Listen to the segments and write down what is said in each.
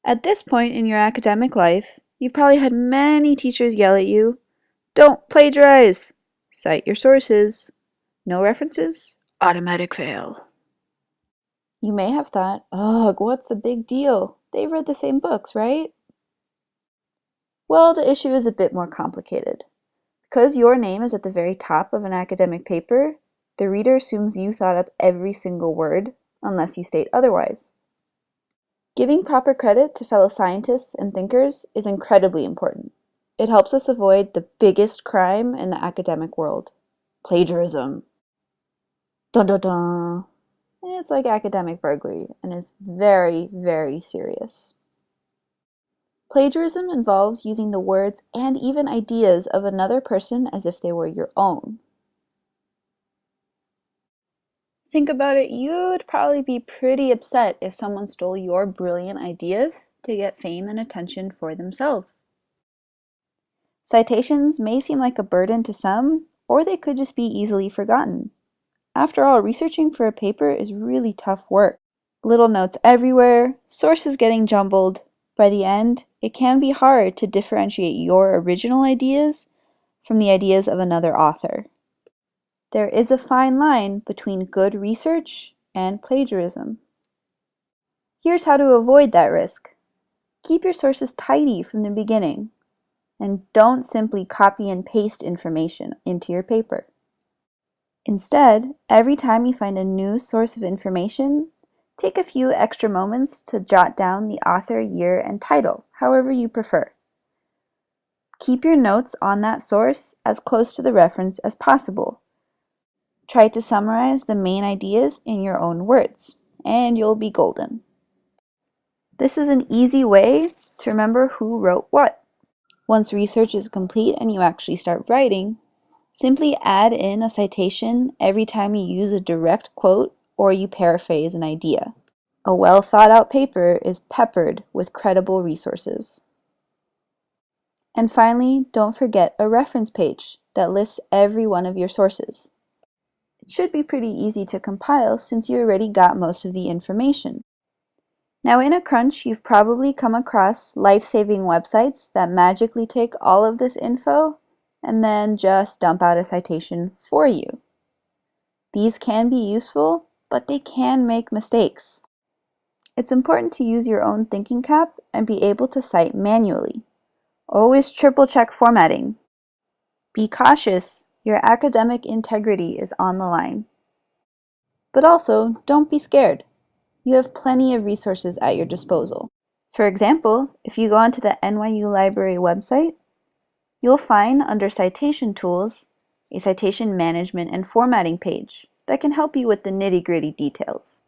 At this point in your academic life, you've probably had many teachers yell at you, "Don't plagiarize! Cite your sources. No references? Automatic fail." You may have thought, "Ugh, what's the big deal? They've read the same books, right?" Well, the issue is a bit more complicated. Because your name is at the very top of an academic paper, the reader assumes you thought up every single word, unless you state otherwise. Giving proper credit to fellow scientists and thinkers is incredibly important. It helps us avoid the biggest crime in the academic world: plagiarism. Dun dun dun. It's like academic burglary and is very, very serious. Plagiarism involves using the words and even ideas of another person as if they were your own. Think about it, you'd probably be pretty upset if someone stole your brilliant ideas to get fame and attention for themselves. Citations may seem like a burden to some, or they could just be easily forgotten. After all, researching for a paper is really tough work. Little notes everywhere, sources getting jumbled. By the end, it can be hard to differentiate your original ideas from the ideas of another author. There is a fine line between good research and plagiarism. Here's how to avoid that risk. Keep your sources tidy from the beginning, and don't simply copy and paste information into your paper. Instead, every time you find a new source of information, take a few extra moments to jot down the author, year, and title, however you prefer. Keep your notes on that source as close to the reference as possible. Try to summarize the main ideas in your own words, and you'll be golden. This is an easy way to remember who wrote what. Once research is complete and you actually start writing, simply add in a citation every time you use a direct quote or you paraphrase an idea. A well thought out paper is peppered with credible resources. And finally, don't forget a reference page that lists every one of your sources. It should be pretty easy to compile since you already got most of the information. Now, in a crunch, you've probably come across life-saving websites that magically take all of this info and then just dump out a citation for you. These can be useful, but they can make mistakes. It's important to use your own thinking cap and be able to cite manually. Always triple check formatting. Be cautious, your academic integrity is on the line. But also, don't be scared. You have plenty of resources at your disposal. For example, if you go onto the NYU Library website, you'll find under Citation Tools a citation management and formatting page that can help you with the nitty-gritty details.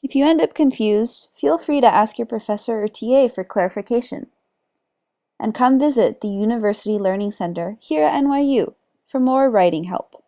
If you end up confused, feel free to ask your professor or TA for clarification. And come visit the University Learning Center here at NYU for more writing help.